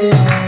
Hare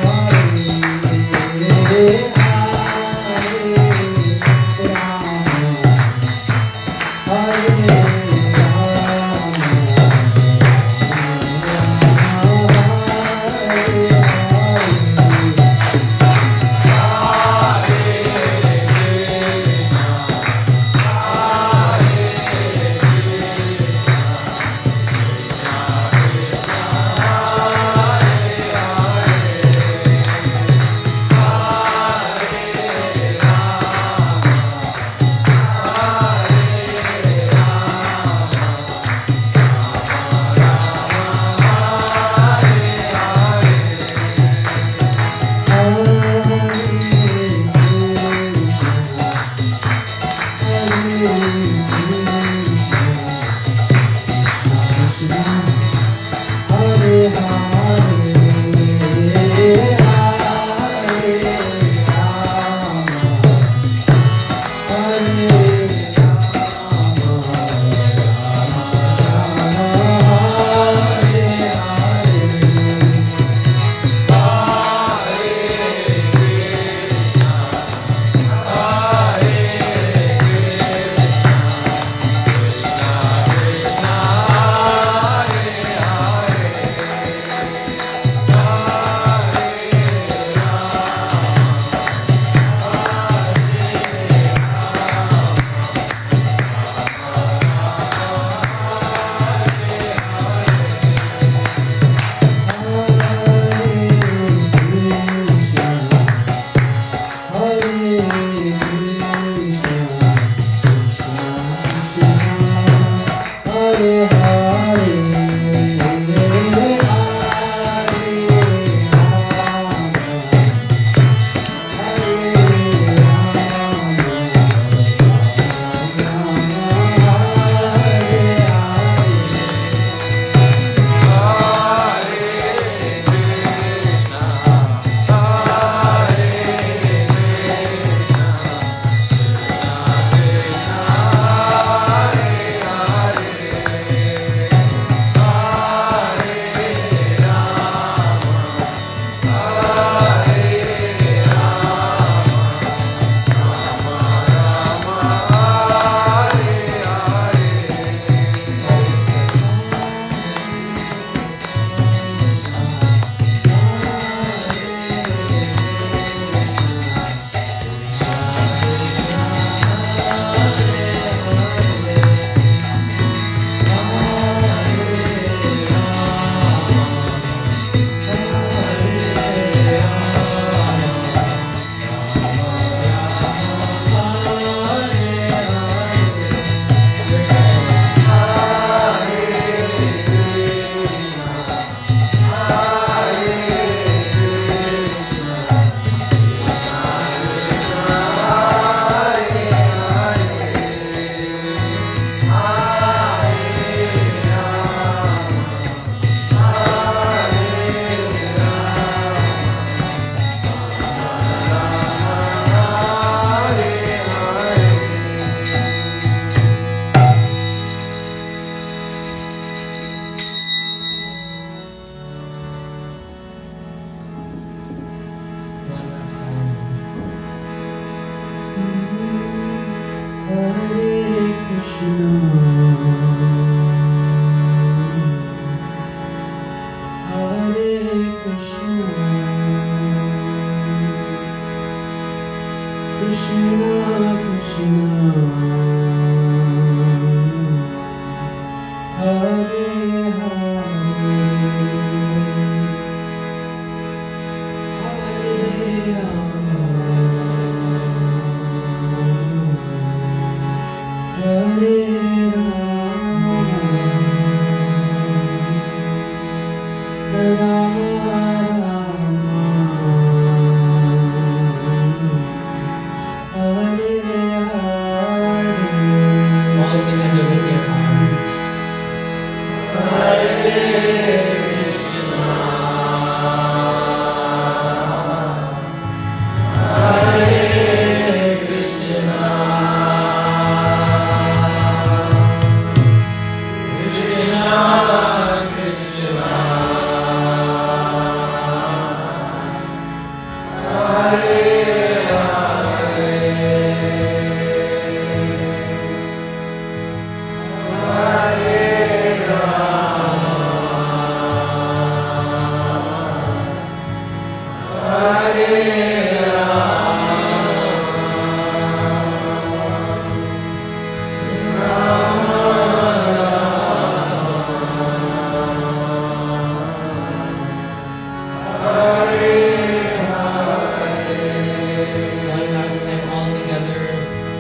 One last time all together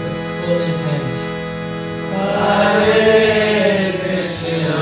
with full intent. Hare Krishna.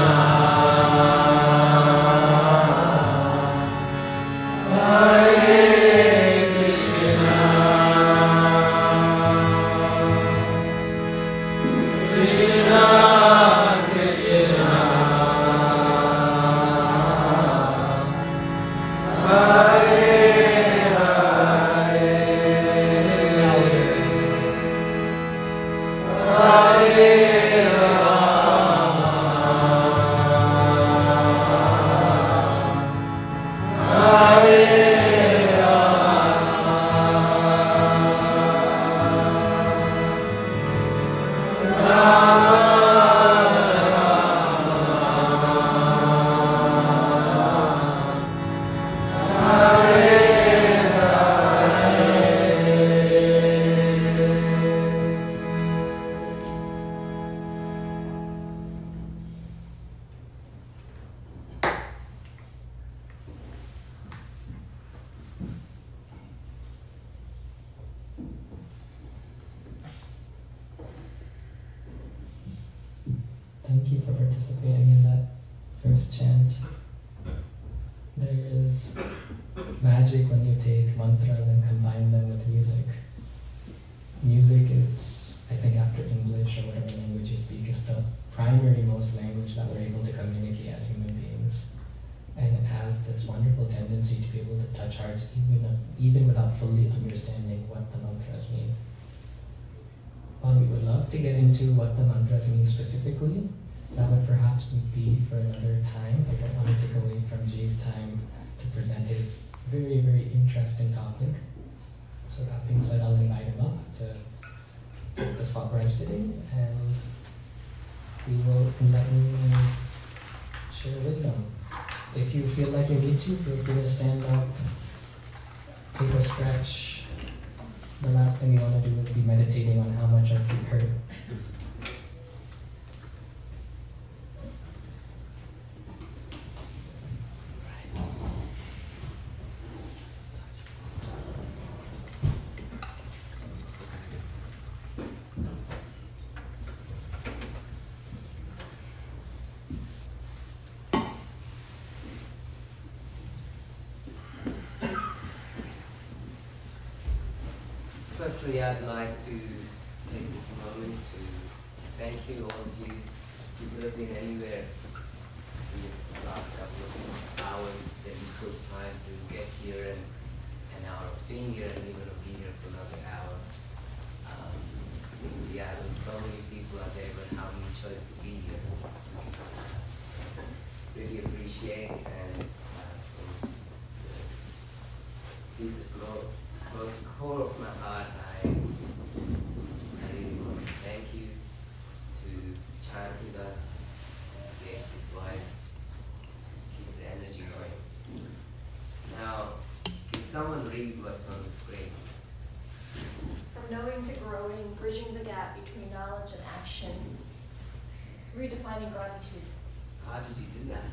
Thank you for participating in that first chant. There is magic when you take mantras and combine them with music. Music is, I think after English or whatever language you speak, is the primary most language that we're able to communicate as human beings. And it has this wonderful tendency to be able to touch hearts even without fully understanding what the mantras mean. While we would love to get into what the mantras mean specifically, that would perhaps be for another time. I don't want to take away from Jay's time to present his very, very interesting topic. So that being said, I'll invite him up to take the spot where I'm sitting, and we will enlighten and share wisdom. If you feel like you need to, feel free to stand up, take a stretch. The last thing you want to do is be meditating on how much our feet hurt. Firstly, I'd like to take this moment to thank you, all of you who could have been anywhere in this last couple of hours that you took time to get here, and an hour of being here, and even of being here for another hour. In Seattle, so many people are there, but how many chose to be here? Really appreciate, and from the deepest most core of my heart, I really want to thank you to chant with us, get this life, keep the energy going. Now, can someone read what's on the screen? From knowing to growing, bridging the gap between knowledge and action, redefining gratitude. How did you do that?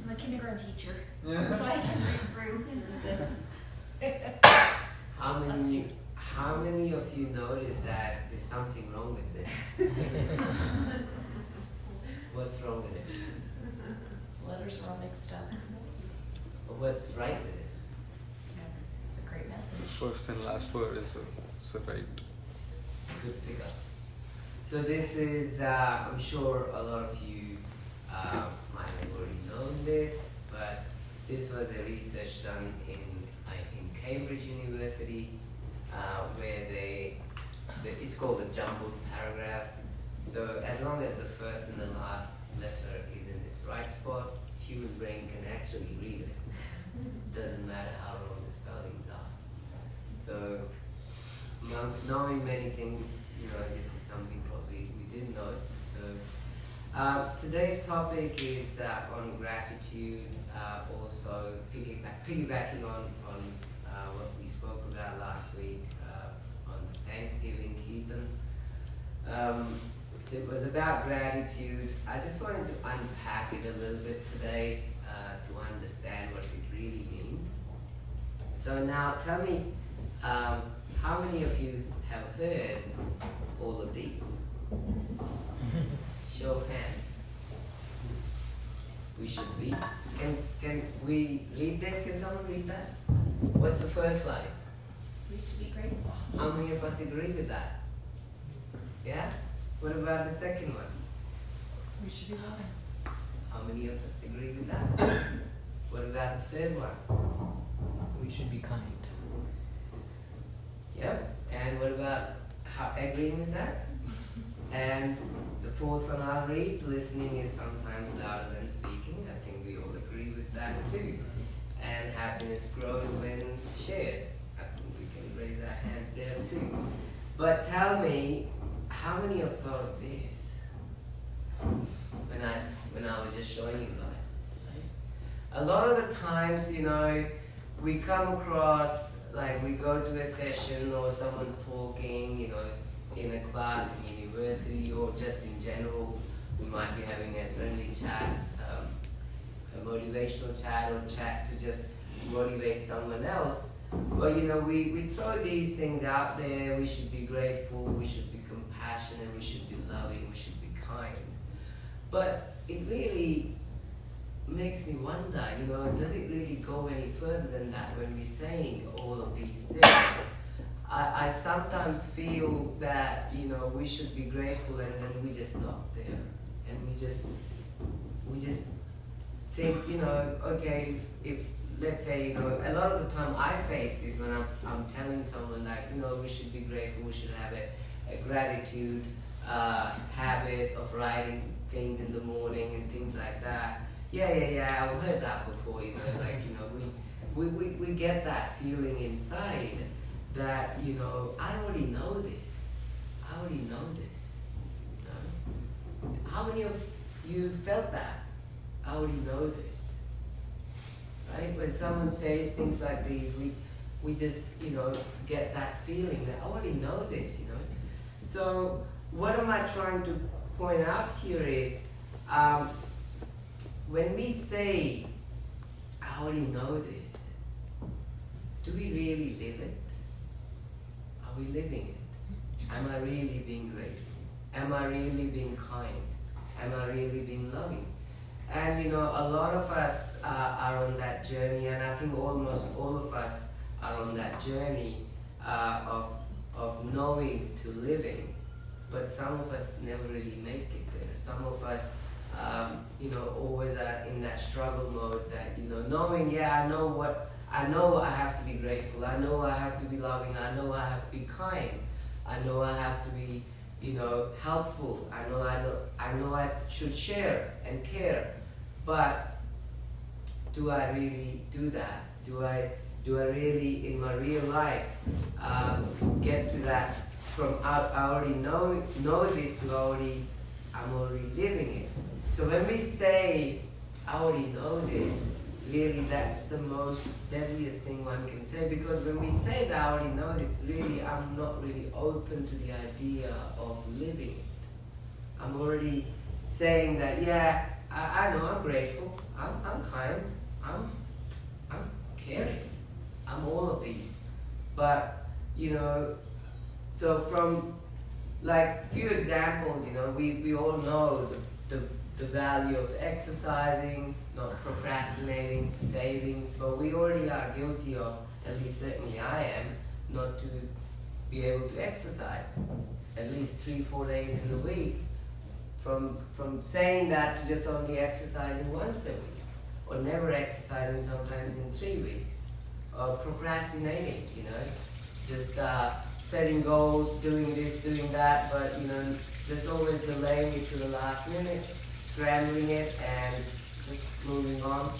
I'm a kindergarten teacher, so I can read through this. How many of you noticed that there's something wrong with it? What's wrong with it? Letters are all mixed up. What's right with it? It's a great message. First and last word is right. Good pickup. So this is, I'm sure a lot of you might have already known this, but this was a research done in Cambridge University, where it's called a jumbled paragraph. So as long as the first and the last letter is in its right spot, human brain can actually read it. Doesn't matter how wrong the spellings are. So amongst knowing many things, this is something probably we didn't know. So today's topic is on gratitude, also piggybacking on what we spoke about last week on Thanksgiving, Kirtan. So it was about gratitude. I just wanted to unpack it a little bit today to understand what it really means. So now tell me, how many of you have heard all of these? Show of hands. We should read. Can we read this? Can someone read that? What's the first line? We should be grateful. How many of us agree with that? Yeah? What about the second one? We should be loving. How many of us agree with that? What about the third one? We should be kind. Yep. And what about agreeing with that? And the fourth one I'll read, listening is sometimes louder than speaking. I think we all agree with that too. And happiness grows when shared. I think we can raise our hands there too. But tell me, how many have thought of this when I was just showing you guys this, right? A lot of the times, you know, we come across, like we go to a session or someone's talking, you know, in a class, in university, or just in general, we might be having a friendly chat, a motivational chat, or chat to just motivate someone else. Well, you know, we throw these things out there. We should be grateful, we should be compassionate, we should be loving, we should be kind. But it really makes me wonder, you know, does it really go any further than that when we're saying all of these things? I sometimes feel that, you know, we should be grateful and then we just stop there. And we just think, you know, okay, if let's say, you know, a lot of the time I face this when I'm telling someone like, you know, we should be grateful, we should have a gratitude habit of writing things in the morning and things like that. Yeah, I've heard that before, you know, like, you know, we get that feeling inside that, you know, I already know this. You know? How many of you felt that? I already know this. Right? When someone says things like these, we just, you know, get that feeling that I already know this, you know. So what am I trying to point out here is, when we say, I already know this, do we really live it? Are we living it? Am I really being grateful? Am I really being kind? Am I really being loving? And you know, a lot of us are on that journey, and I think almost all of us are on that journey of knowing to living. But some of us never really make it there. Some of us, you know, always are in that struggle mode that, you know, knowing, yeah, I know I have to be grateful, I know I have to be loving, I know I have to be kind, I know I have to be, you know, helpful, I know I should share and care. But do I really do that? Do I really in my real life get to that from I already know this to I'm already living it? So when we say I already know this, really that's the most deadliest thing one can say, because when we say that I already know this, really I'm not really open to the idea of living it. I'm already saying that, yeah, I know I'm grateful, I'm kind, I'm caring, I'm all of these. But, you know, so from like few examples, you know, we all know the value of exercising, not procrastinating, savings, but we already are guilty of, at least certainly I am, not to be able to exercise at least 3-4 days in the week. From saying that to just only exercising once a week, or never exercising sometimes in 3 weeks, or procrastinating, you know, just setting goals, doing this, doing that, but you know, just always delaying it to the last minute, scrambling it and just moving on.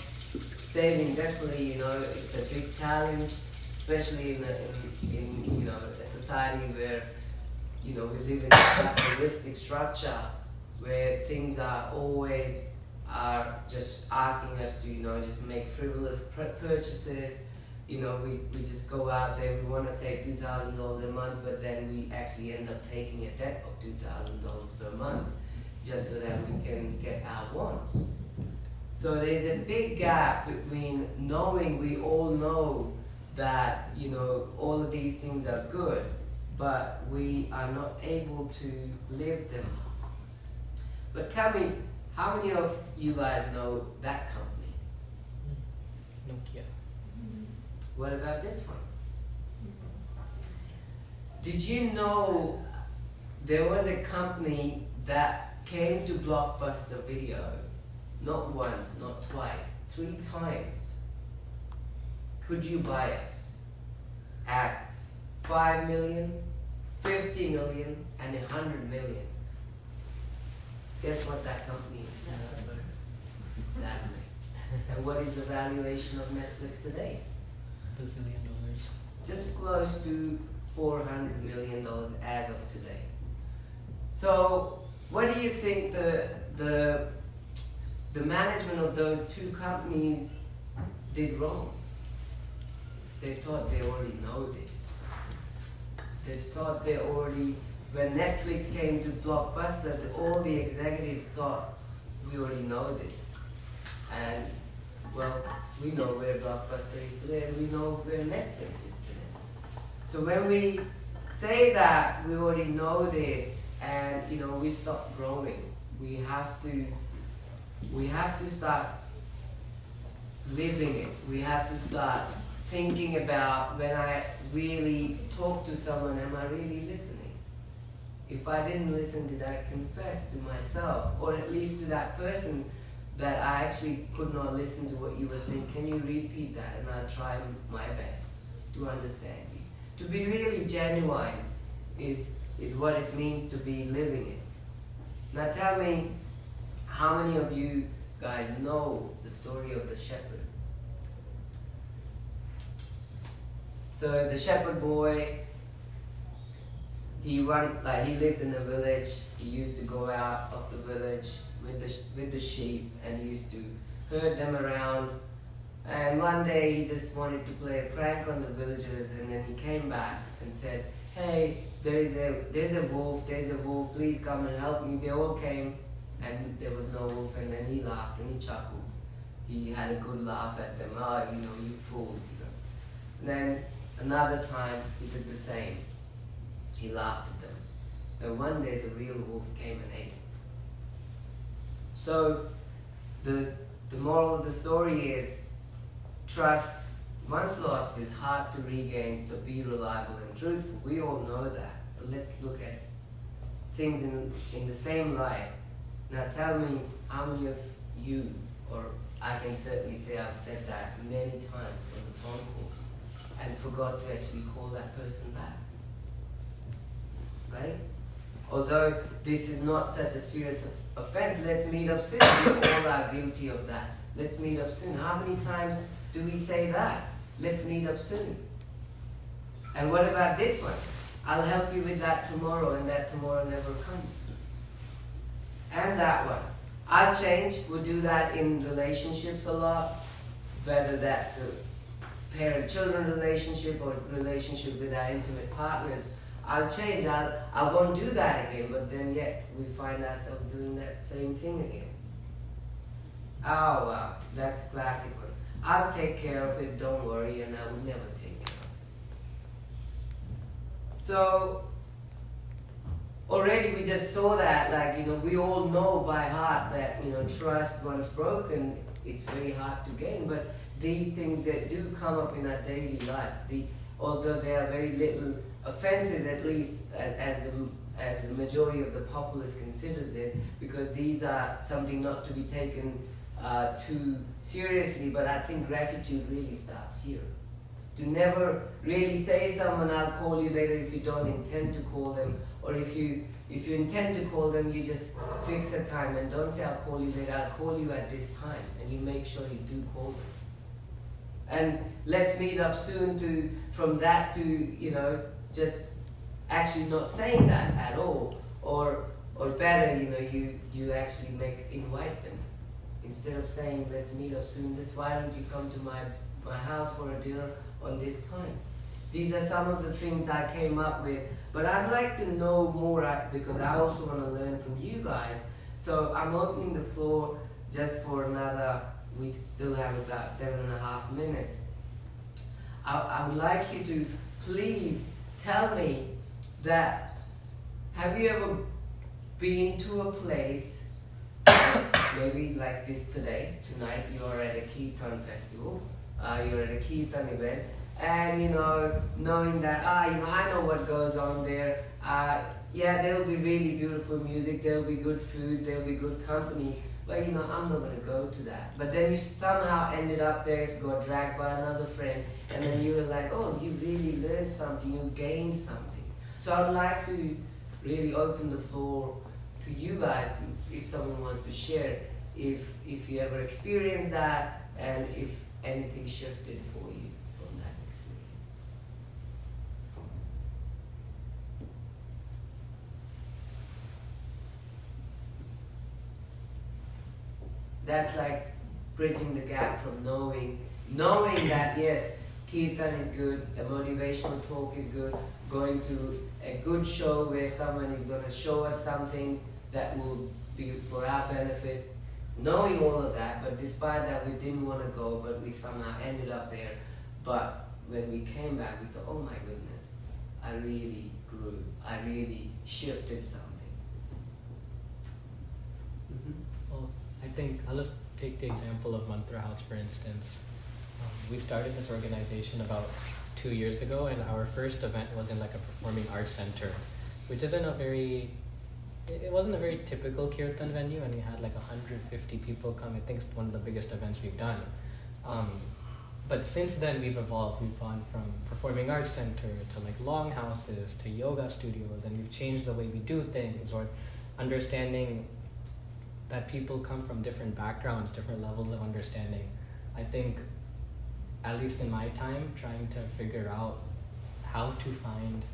Saving, definitely, you know, it's a big challenge, especially in you know, a society where, you know, we live in a capitalistic structure where things are always just asking us to, you know, just make frivolous purchases. You know, we just go out there, we want to save $2,000 a month, but then we actually end up taking a debt of $2,000 per month just so that we can get our wants. So there's a big gap between knowing we all know that, you know, all of these things are good, but we are not able to live them. But tell me, how many of you guys know that company? Nokia. What about this one? Did you know there was a company that came to Blockbuster Video, not once, not twice, 3 times? Could you buy us at 5 million, 50 million, and 100 million? Guess what that company is? Exactly. And what is the valuation of Netflix today? $1 billion. Just close to $400 million as of today. So, what do you think the management of those 2 companies did wrong? They thought they already know this. They thought they already, when Netflix came to Blockbuster, all the executives thought, we already know this. And, well, we know where Blockbuster is today, and we know where Netflix is today. So when we say that we already know this, and, you know, we stop growing, we have to start living it. We have to start thinking about, when I really talk to someone, am I really listening? If I didn't listen, did I confess to myself, or at least to that person, that I actually could not listen to what you were saying? Can you repeat that? And I'll try my best to understand you. To be really genuine is what it means to be living it. Now tell me, how many of you guys know the story of the shepherd? So the shepherd boy, he lived in a village. He used to go out of the village with the sheep, and he used to herd them around. And one day he just wanted to play a prank on the villagers, and then he came back and said, "Hey, there's a wolf, please come and help me." They all came, and there was no wolf, and then he laughed and he chuckled. He had a good laugh at them. "Oh, you know, you fools, you know." And then another time he did the same. He laughed at them. And one day the real wolf came and ate him. So the moral of the story is, trust, once lost, is hard to regain, so be reliable and truthful. We all know that. But let's look at things in the same light. Now tell me, how many of you, or I can certainly say I've said that many times on the phone call, and forgot to actually call that person back. Right? Although this is not such a serious offense, let's meet up soon. We all are guilty of that. Let's meet up soon. How many times do we say that? Let's meet up soon. And what about this one? I'll help you with that tomorrow, and that tomorrow never comes. And that one. I'll change. We'll do that in relationships a lot, whether that's a parent-children relationship or relationship with our intimate partners. I'll change. I won't do that again, but then yet we find ourselves doing that same thing again. Oh, wow, that's a classic one. I'll take care of it, don't worry, and I will never take care of it. So, already we just saw that, like, you know, we all know by heart that, you know, trust once broken, it's very hard to gain, but these things that do come up in our daily life, although they are very little offenses, at least as the majority of the populace considers it, because these are something not to be taken too seriously, but I think gratitude really starts here. To never really say someone, "I'll call you later," if you don't intend to call them, or if you intend to call them, you just fix a time and don't say, "I'll call you later," "I'll call you at this time," and you make sure you do call them. And let's meet up soon, from that to, you know, just actually not saying that at all, or better, you know, you actually invite them. Instead of saying, "Let's meet up soon," why don't you come to my house for a dinner on this time? These are some of the things I came up with, but I'd like to know more, because I also want to learn from you guys. So I'm opening the floor just for another, we still have about 7.5 minutes. I would like you to please tell me that, have you ever been to a place, maybe like this tonight you're at a Kirtan festival, you're at a Kirtan event, and knowing that, I know what goes on there, yeah, there will be really beautiful music, there will be good food, there will be good company, but I'm not going to go to that. But then you somehow ended up there, got dragged by another friend, and then you were like, oh, you really learned something, you gained something. So I would like to really open the floor to you guys, if someone wants to share, if you ever experienced that, and if anything shifted for you from that experience. That's like bridging the gap from knowing that yes, Kirtan is good, a motivational talk is good, going to a good show where someone is going to show us something that will be for our benefit, knowing all of that, but despite that we didn't want to go, but we somehow ended up there. But when we came back, we thought, oh my goodness, I really grew, I really shifted something. Well, I think I'll just take the example of Mantra House, for instance. We started this organization about 2 years ago, and our first event was in like a performing arts center, which isn't it wasn't a very typical Kirtan venue, and we had like 150 people come. I think it's one of the biggest events we've done. But since then we've evolved. We've gone from performing arts center to like longhouses to yoga studios, and we've changed the way we do things, or understanding that people come from different backgrounds, different levels of understanding. I think, at least in my time, trying to figure out how to find,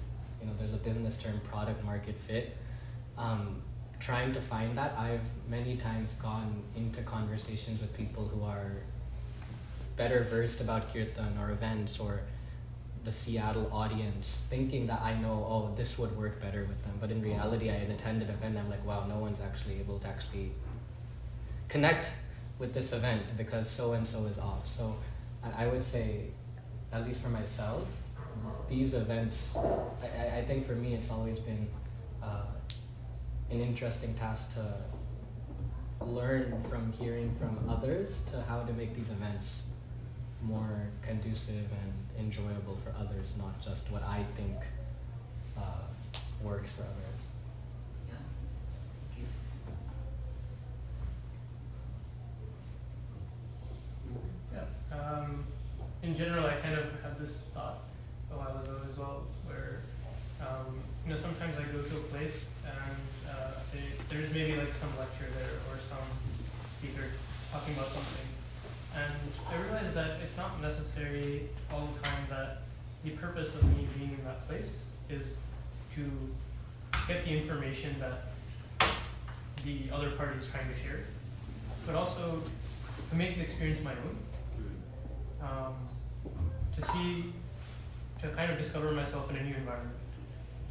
there's a business term, product market fit. Trying to find that, I've many times gone into conversations with people who are better versed about Kirtan or events or the Seattle audience, thinking that I know, oh, this would work better with them. But in reality, I had attended an event and I'm like, wow, no one's actually able to actually connect with this event because so-and-so is off. So I would say, at least for myself, these events, I think for me it's always been an interesting task to learn from hearing from others to how to make these events more conducive and enjoyable for others, not just what I think works for others. Yeah. Yeah. In general, I kind of had this thought a while ago as well, where sometimes I go to a place and there's maybe like some lecture there or some speaker talking about something, and I realize that it's not necessary all the time that the purpose of me being in that place is to get the information that the other party is trying to share, but also to make the experience my own. To kind of discover myself in a new environment,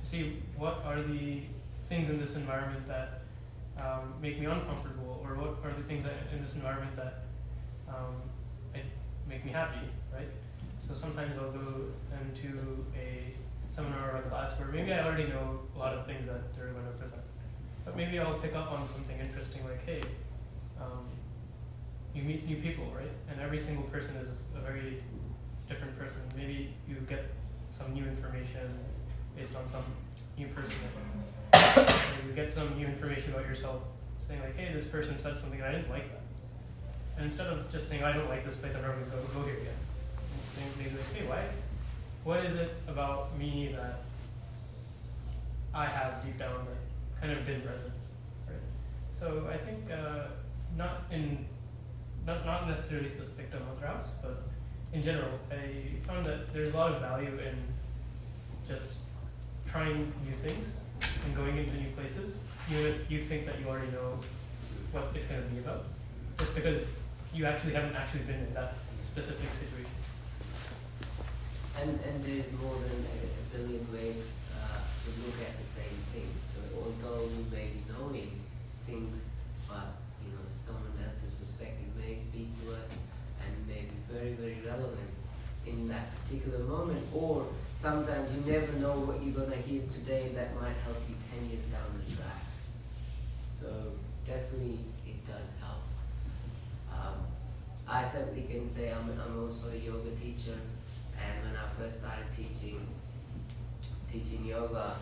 to see what are the things in this environment that make me uncomfortable, or what are the things in this environment that make me happy, right? So sometimes I'll go into a seminar or a class where maybe I already know a lot of things that they're going to present, but maybe I'll pick up on something interesting like, hey, you meet new people, right? And every single person is a very different person. Maybe you get some new information based on some new person. Or you get some new information about yourself, saying like, hey, this person said something and I didn't like that. And instead of just saying, I don't like this place, I'm never going to go here again. Maybe like, hey, what is it about me that I have deep down that kind of didn't resonate, right? So I think not necessarily specific to Mantra House, but in general, I found that there's a lot of value in just trying new things and going into new places, even if you think that you already know what it's going to be about, just because you haven't been in that specific situation. And there's more than a billion ways to look at the same thing. So although we may be knowing things, but someone else's perspective may speak to us and may be very, very relevant in that particular moment, or sometimes you never know what you're gonna hear today that might help you 10 years down the track. So definitely it does help. I certainly can say I'm also a yoga teacher, and when I first started teaching yoga,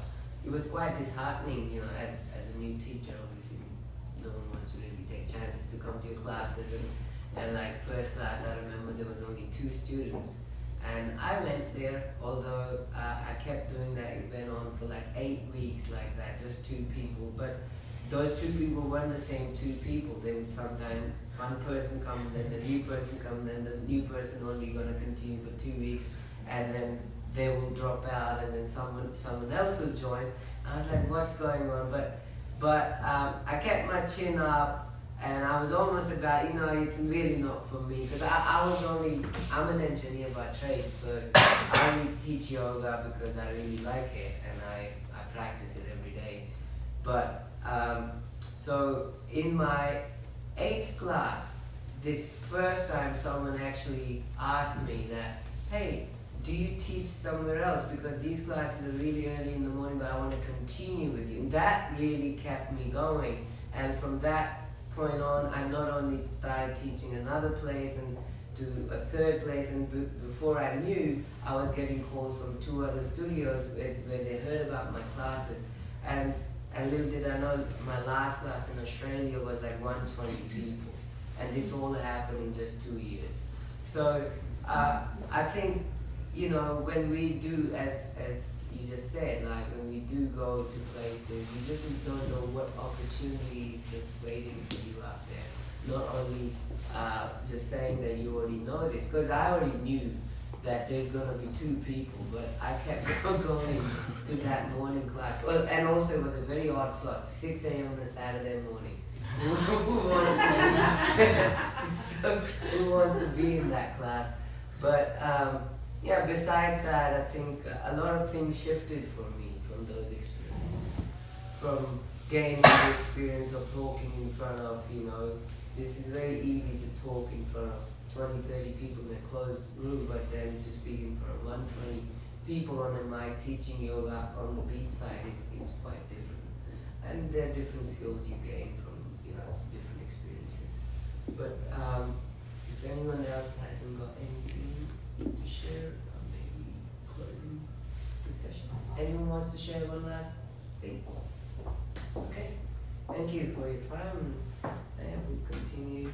it was quite disheartening, you know, as a new teacher. Obviously no one wants to really take chances to come to your classes, and like first class I remember there was only 2 students, and I went there, although I kept doing that. It went on for like 8 weeks like that, just 2 people, but those 2 people weren't the same 2 people. They would sometimes, one person come, then the new person come, then the new person only gonna continue for 2 weeks, and then they will drop out, and then someone else will join. I was like, what's going on? But I kept my chin up, and I was almost about, you know, it's really not for me, because I'm an engineer by trade, so I only teach yoga because I really like it, and I practice it every day. But so in my 8th class, this first time someone actually asked me that, hey, do you teach somewhere else? Because these classes are really early in the morning, but I want to continue with you. And that really kept me going. And from that point on, I not only started teaching another place and to a 3rd place, and before I knew, I was getting calls from 2 other studios where they heard about my classes. And little did I know, my last class in Australia was like 120 people. And this all happened in just 2 years. So I think, you know, when we do, as you just said, like when we do go to places, you just don't know what opportunities just waiting for you out there. Not only just saying that you already know this, because I already knew that there's gonna be 2 people, but I kept going to that morning class. Well, and also it was a very odd slot, 6 a.m. on a Saturday morning. Who wants to be in that class? But yeah, besides that, I think a lot of things shifted for me from those experiences. From gaining the experience of talking in front of, you know, this is very easy to talk in front of 20, 30 people in a closed room, but then to speak in front of 120 people on a mic teaching yoga on the beach side is quite different. And there are different skills you gain from, you know, different experiences. But if anyone else hasn't got anything to share, maybe closing the session. Anyone wants to share one last thing? Okay. Thank you for your time, and we'll continue to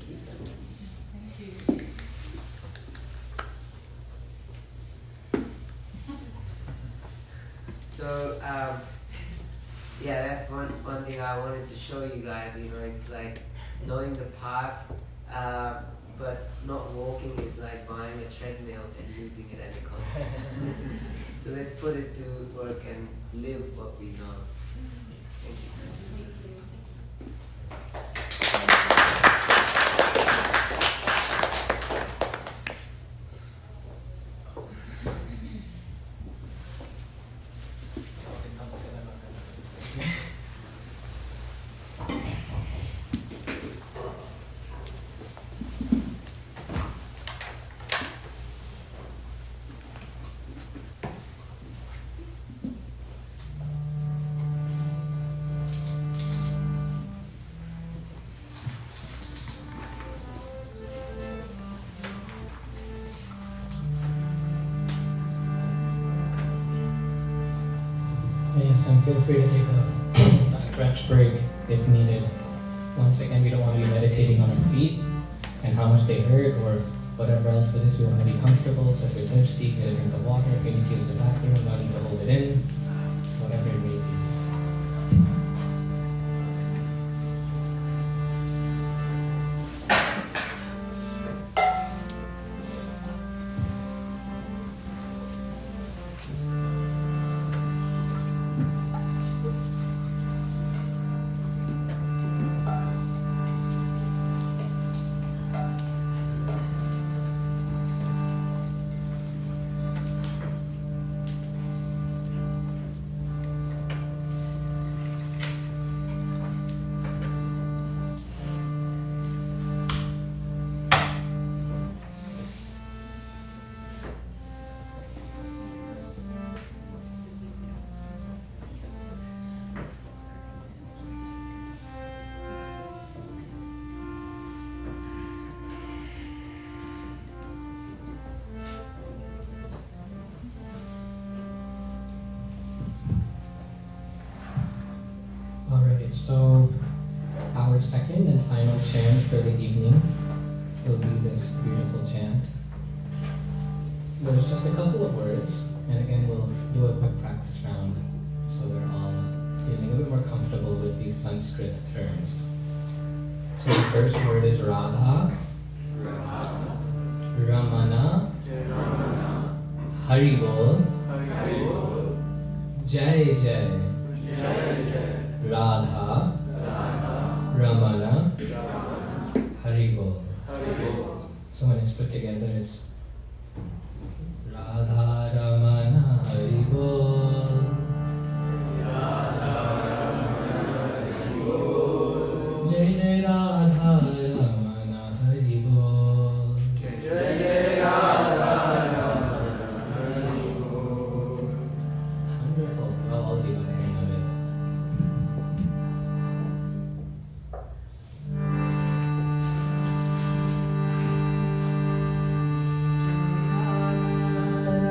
keep them. Thank you. So yeah, that's one thing I wanted to show you guys. You know, it's like knowing the park, but not walking is like buying a treadmill and using it as a complement. So let's put it to work and live what we know. Thank you. Yes, and feel free to take a stretch break if needed. Once again, we don't want to be meditating on our feet and how much they hurt or whatever else it is. We want to be comfortable. So if you're thirsty, get a drink of water. If you need to use the bathroom, no need to hold it in. Whatever it may be. our second and final chant for the evening will be this beautiful chant. There's just a couple of words, and again we'll do a quick practice round so we're all feeling a bit more comfortable with these Sanskrit terms. So the first word is Radha, Ramana, Haribol, Jai Jai, Radha, Ramana, Haribol. So when it's put together, it's Radha Ramana Haribol. Jai Jai Radha Ramana Haribol. Wonderful. Well, all be on the hang of it. Radha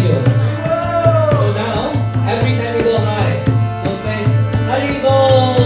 you. So now, every time we go high, we'll say Haribol.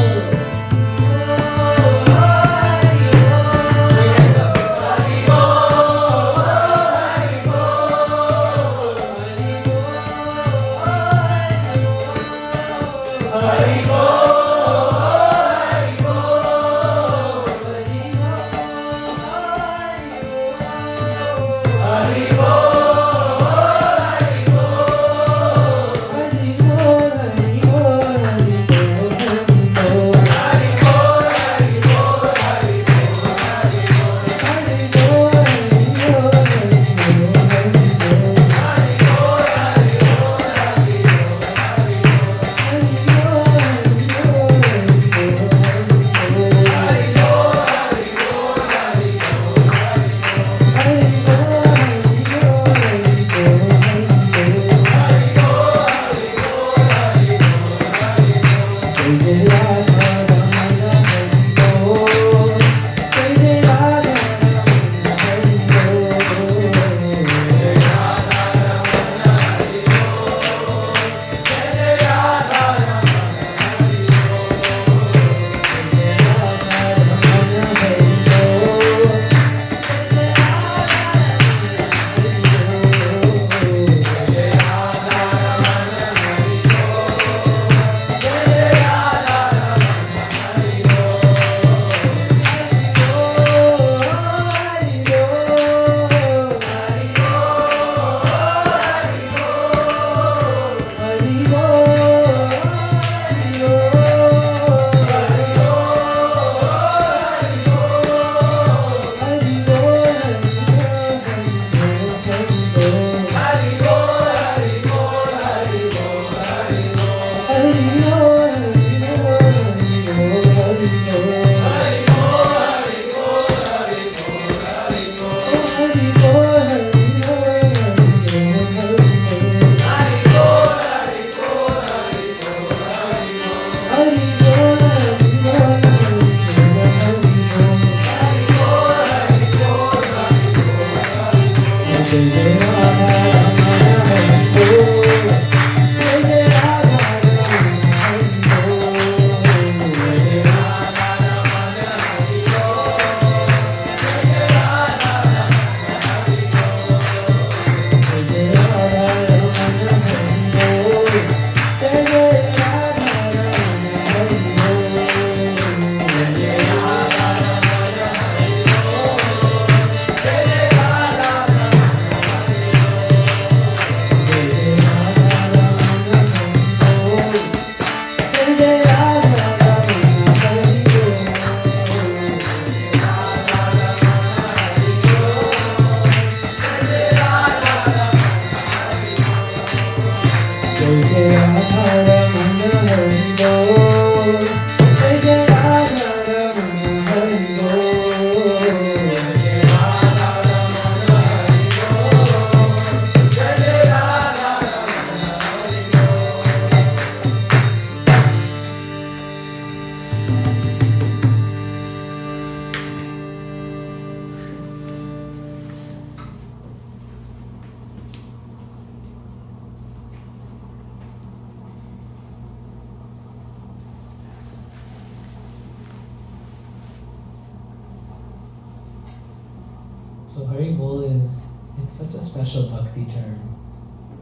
So Hari Bol it's such a special bhakti term.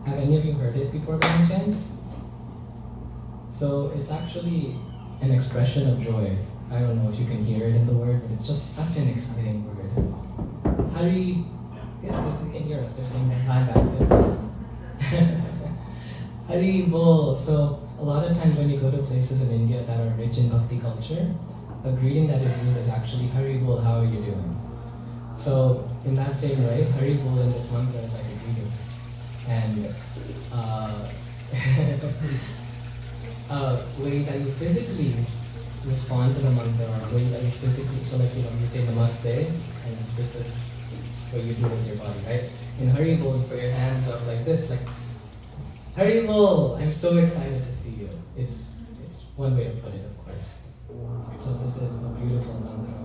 Have any of you heard it before by any chance? So it's actually an expression of joy. I don't know if you can hear it in the word, but it's just such an exciting word. Hari, yeah, they can hear us. They're saying hi back to us. Hari Bol. So a lot of times when you go to places in India that are rich in bhakti culture, a greeting that is used is actually Hari Bol, how are you doing? So in that same way, Hari Bol in this mantra is like a greeting. And way that you physically respond to the mantra, or way that you physically, so like, you say namaste, and this is what you do with your body, right? In Hari Bol, you put your hands up like this, like, Hari Bol, I'm so excited to see you. It's one way to put it, of course. So this is a beautiful mantra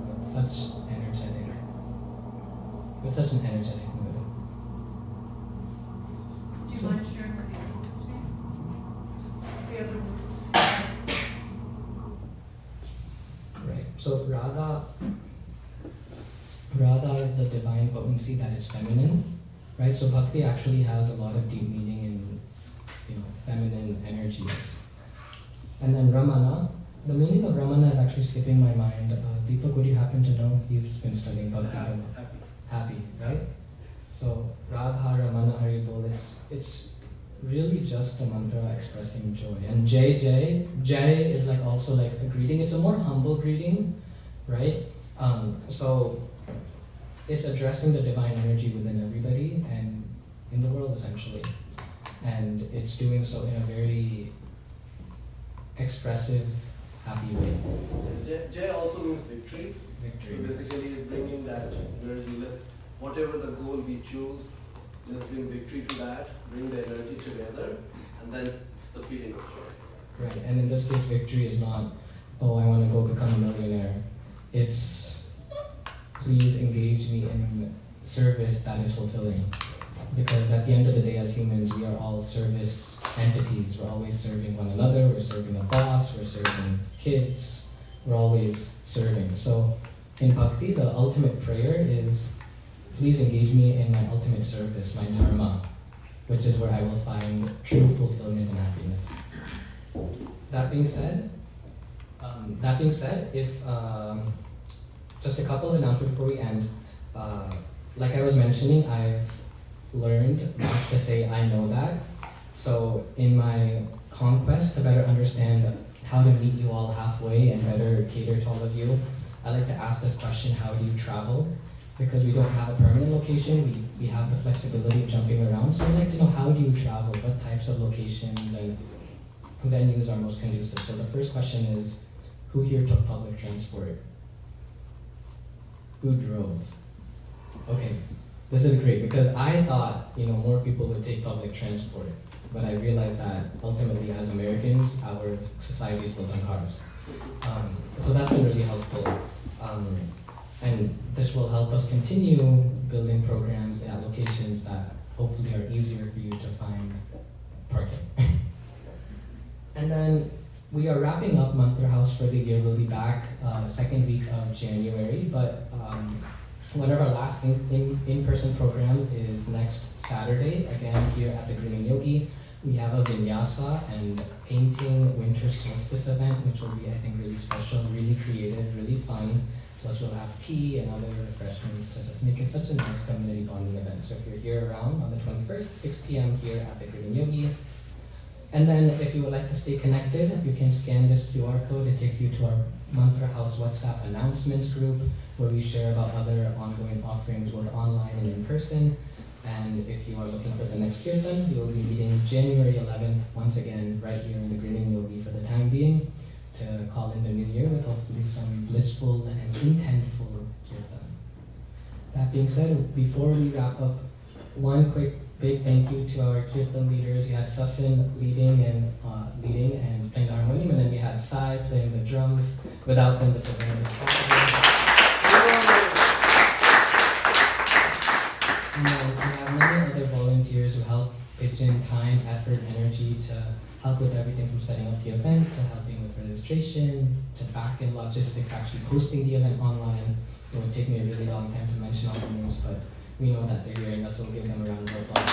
with such an energetic mood. Do you mind divine potency that is feminine, right? So bhakti actually has a lot of deep meaning in, feminine energies. And then Ramana, the meaning of Ramana is actually skipping my mind. Deepak, would you happen to know? He's been studying bhakti. Happy, right? So Radha Ramana Hari Bol, it's really just a mantra expressing joy. And Jai is like also like a greeting. It's a more humble greeting, right? So it's addressing the divine energy within everybody and in the world essentially. And it's doing so in a very expressive, happy way. Jai also means victory. Victory. So basically it's bringing that energy, whatever the goal we choose, let's bring victory to that, bring the energy together, and then it's the feeling of joy. Right, and in this case victory is not, oh, I want to go become a millionaire. It's, please engage me in service that is fulfilling. Because at the end of the day, as humans, we are all service entities. We're always serving one another, we're serving a boss, we're serving kids, we're always serving. So in bhakti, the ultimate prayer is, please engage me in my ultimate service, my dharma, which is where I will find true fulfillment and happiness. That being said, if just a couple of announcements before we end. Like I was mentioning, I've learned not to say I know that. So in my conquest to better understand how to meet you all halfway and better cater to all of you, I like to ask this question: how do you travel? Because we don't have a permanent location, we have the flexibility of jumping around. So I'd like to know, how do you travel? What types of locations and venues are most conducive? So the first question is, who here took public transport? Who drove? Okay, this is great because I thought more people would take public transport, but I realized that ultimately as Americans, our society is built on cars. So that's been really helpful. And this will help us continue building programs at locations that hopefully are easier for you to find parking. And then we are wrapping up Mantra House for the year. We'll be back second week of January, but one of our last in-person programs is next Saturday, again here at the Green Yogi. We have a vinyasa and painting winter solstice event, which will be, I think, really special, really creative, really fun. Plus we'll have tea and other refreshments to just make it such a nice community bonding event. So if you're here around on the 21st, 6 p.m. here at the Green Yogi. And then if you would like to stay connected, you can scan this QR code. It takes you to our Mantra House WhatsApp announcements group where we share about other ongoing offerings both online and in person. And if you are looking for the next Kirtan, we will be meeting January 11th, once again, right here in the Green Yogi for the time being, to call in the new year with hopefully some blissful and intentful Kirtan. That being said, before we wrap up, one quick big thank you to our Kirtan leaders. We had Sasin leading and playing the harmonium, and then we had Sai playing the drums. Without them, this event is possible. And then we have many other volunteers who help pitch in time, effort, energy to help with everything from setting up the event, to helping with registration, to back-end logistics, actually hosting the event online. It would take me a really long time to mention all the names, but we know that they're hearing us, so we'll give them a round of applause.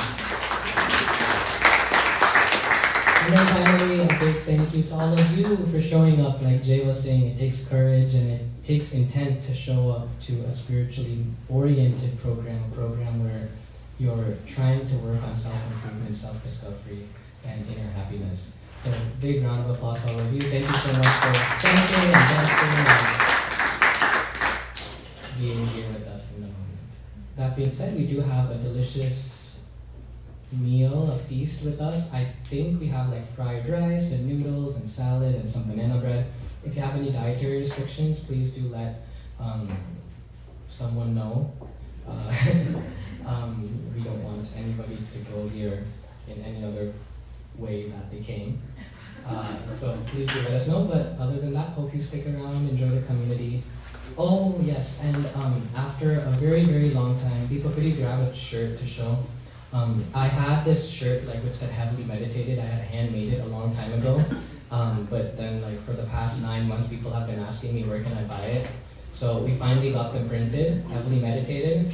And then finally, a big thank you to all of you for showing up. Like Jay was saying, it takes courage and it takes intent to show up to a spiritually oriented program, a program where you're trying to work on self-improvement, self-discovery, and inner happiness. So big round of applause for all of you. Thank you so much for chanting and dancing and being here with us in the moment. That being said, we do have a delicious meal, a feast with us. I think we have like fried rice and noodles and salad and some banana bread. If you have any dietary restrictions, please do let someone know. We don't want anybody to go here in any other way that they came. So please do let us know. But other than that, hope you stick around, enjoy the community. Oh yes, and after a very, very long time, people could you grab a shirt to show? I had this shirt which said heavily meditated. I had handmade it a long time ago. But then for the past 9 months, people have been asking me where can I buy it. So we finally got them printed, heavily meditated.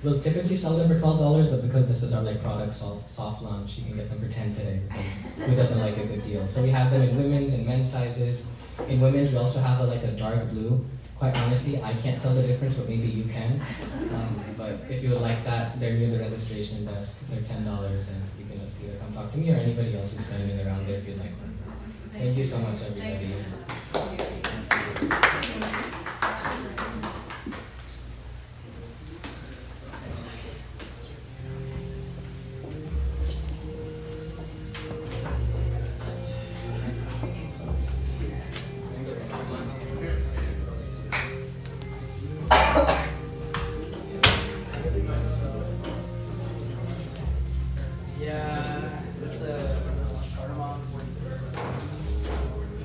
We'll typically sell them for $12, but because this is our like product soft launch, you can get them for 10 today because who doesn't like a good deal? So we have them in women's and men's sizes. In women's, we also have like a dark blue. Quite honestly, I can't tell the difference, but maybe you can. But if you would like that, they're near the registration desk. They're $10, and you can just either come talk to me or anybody else who's standing around there if you'd like one. Thank you so much, everybody.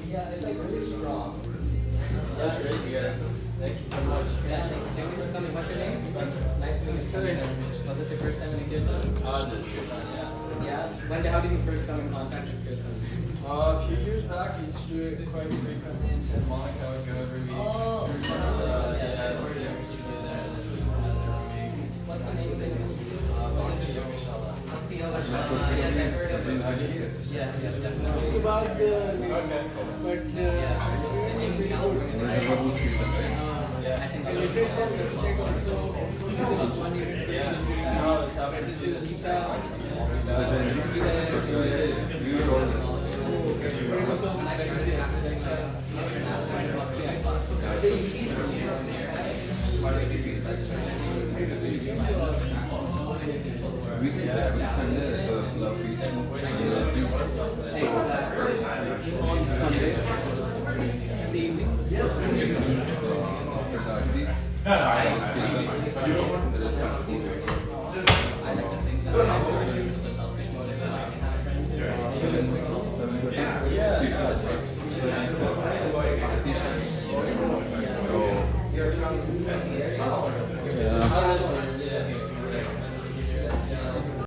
Yeah, it's like really strong. That's great, you guys. Thank you so much. Yeah, thank you for coming. What's your name? Nice to meet you. Was this your first time in a Kirtan? This is Kirtan, yeah. Yeah. How did you first come in contact with Kirtan? A few years back, I used to do it quite frequently in Santa Monica. I would go every week. Oh. Yeah, I used to do that every week. What's the name of the institute? Bhakti Yoga Shala. Bhakti Yoga Shala. Yes, I've heard of it. Yes, definitely. About the... Okay. But... It's really cool. Yeah. I think Yeah. No, it's happening